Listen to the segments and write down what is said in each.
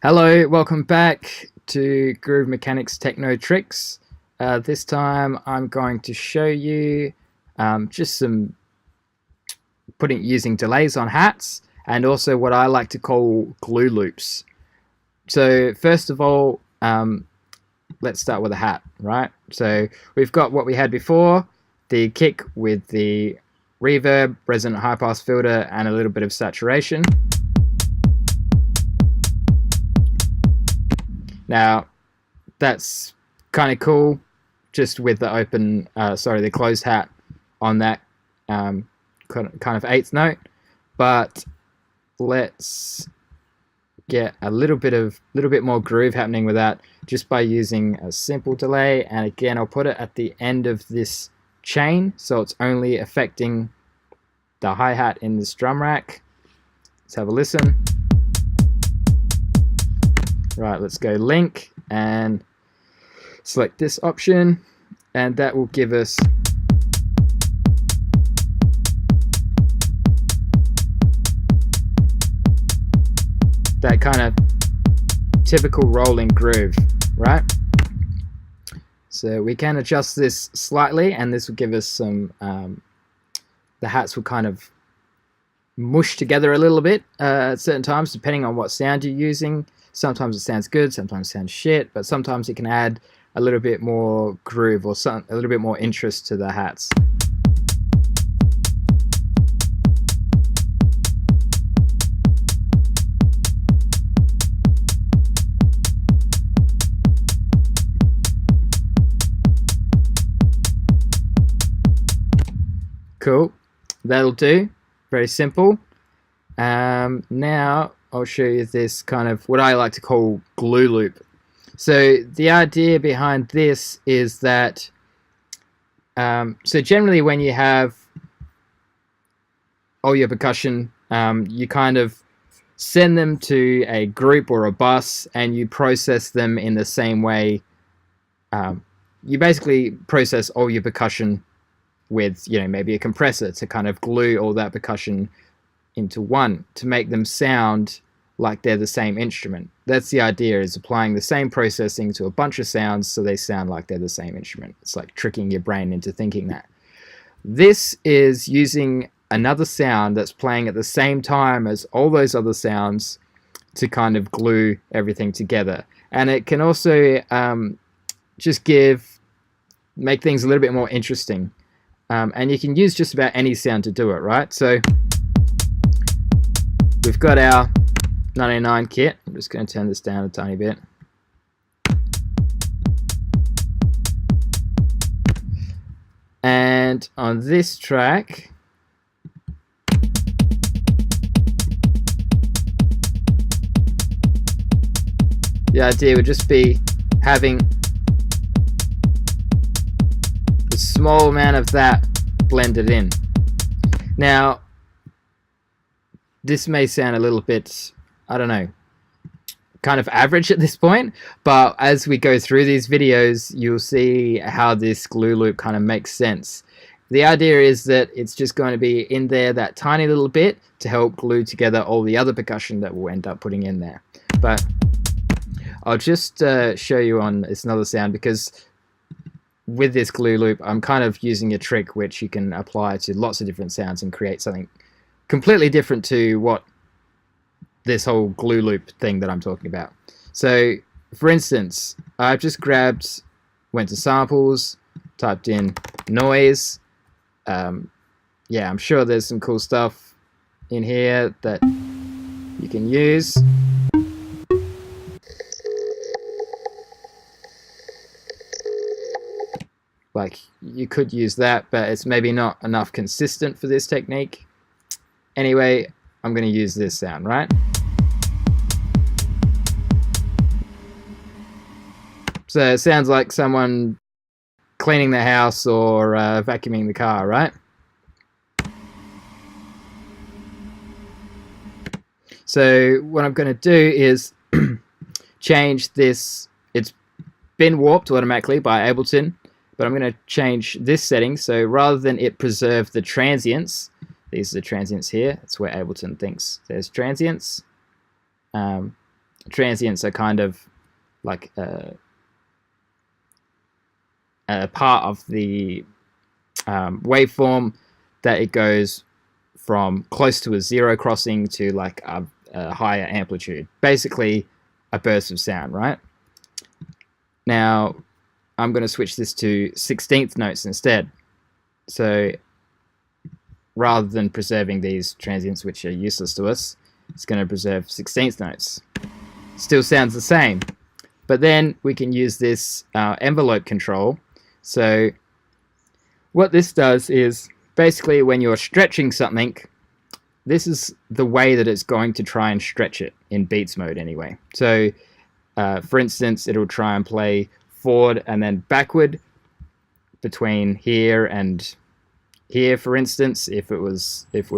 Hello, welcome back to Groove Mechanics Techno Tricks. This time I'm going to show you just some using delays on hats and also what I like to call glue loops. So first of all, let's start with a hat, right? So we've got what we had before, the kick with the reverb, resonant high pass filter, and a little bit of saturation. Now, that's kind of cool, just with the the closed hat on that kind of eighth note. But let's get a little bit more groove happening with that, just by using a simple delay. And again, I'll put it at the end of this chain, so it's only affecting the hi-hat in this drum rack. Let's have a listen. Right, let's go link and select this option, and that will give us that kind of typical rolling groove, right? So we can adjust this slightly, and this will give us some the hats will kind of mush together a little bit at certain times, depending on what sound you're using. Sometimes it sounds good, sometimes it sounds shit, but sometimes it can add a little bit more groove or a little bit more interest to the hats. Cool, that'll do. Very simple. Now I'll show you this kind of what I like to call glue loop. So the idea behind this is that so generally when you have all your percussion, you kind of send them to a group or a bus, and you process them in the same way. You basically process all your percussion with, maybe a compressor to kind of glue all that percussion into one to make them sound like they're the same instrument. That's the idea, is applying the same processing to a bunch of sounds so they sound like they're the same instrument. It's like tricking your brain into thinking that. This is using another sound that's playing at the same time as all those other sounds to kind of glue everything together. And it can also just make things a little bit more interesting. And you can use just about any sound to do it, right? So we've got our 99 kit. I'm just going to turn this down a tiny bit. And on this track, the idea would just be having a small amount of that blended in. Now, this may sound a little bit, I don't know, kind of average at this point, but as we go through these videos, you'll see how this glue loop kind of makes sense. The idea is that it's just going to be in there that tiny little bit to help glue together all the other percussion that we'll end up putting in there. But I'll just show you on this another sound, because with this glue loop, I'm kind of using a trick which you can apply to lots of different sounds and create something completely different to what this whole glue loop thing that I'm talking about. So for instance, I've just went to samples, typed in noise. Yeah, I'm sure there's some cool stuff in here that you can use. Like, you could use that, but it's maybe not enough consistent for this technique. Anyway, I'm going to use this sound, right? So it sounds like someone cleaning the house or vacuuming the car, right? So what I'm going to do is change this. It's been warped automatically by Ableton, but I'm going to change this setting. So rather than it preserve the transients, these are the transients here. That's where Ableton thinks there's transients. transients are kind of like a part of the waveform that it goes from close to a zero crossing to like a higher amplitude. Basically a burst of sound, right? Now I'm going to switch this to 16th notes instead. So rather than preserving these transients which are useless to us, it's going to preserve 16th notes. Still sounds the same, but then we can use this envelope control. So what this does is basically when you're stretching something, this is the way that it's going to try and stretch it in beats mode anyway. So for instance, it'll try and play forward and then backward between here and here, for instance. If we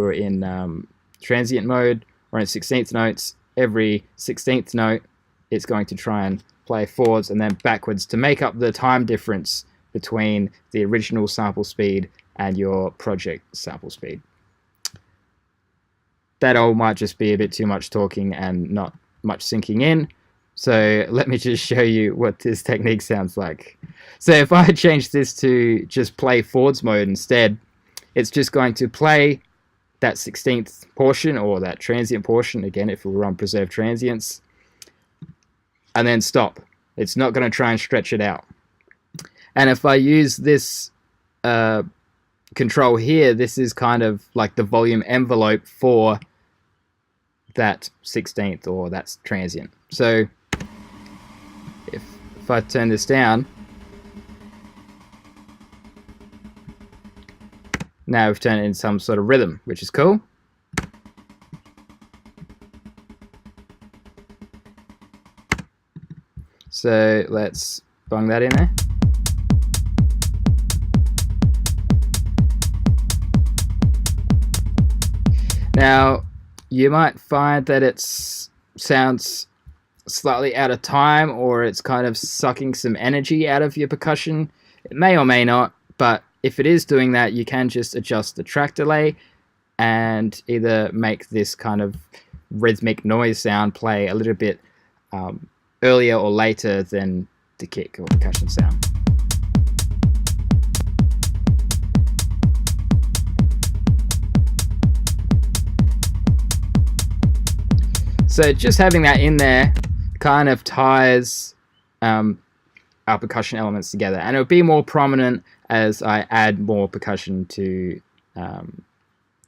were in transient mode or in 16th notes, every 16th note it's going to try and play forwards and then backwards to make up the time difference between the original sample speed and your project sample speed. That all might just be a bit too much talking and not much sinking in. So let me just show you what this technique sounds like. So if I change this to just play forwards mode instead, it's just going to play that 16th portion or that transient portion, again if we were on preserved transients, and then stop. It's not going to try and stretch it out. And if I use this control here, this is kind of like the volume envelope for that 16th or that's transient. So if I turn this down, now we've turned it into some sort of rhythm, which is cool. So let's bung that in there. Now you might find that it sounds slightly out of time, or it's kind of sucking some energy out of your percussion. It may or may not, but if it is doing that, you can just adjust the track delay and either make this kind of rhythmic noise sound play a little bit earlier or later than the kick or percussion sound. So just having that in there kind of ties our percussion elements together, and it'll be more prominent as I add more percussion to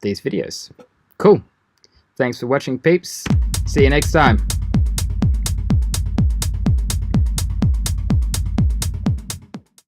these videos. Cool. Thanks for watching, peeps. See you next time.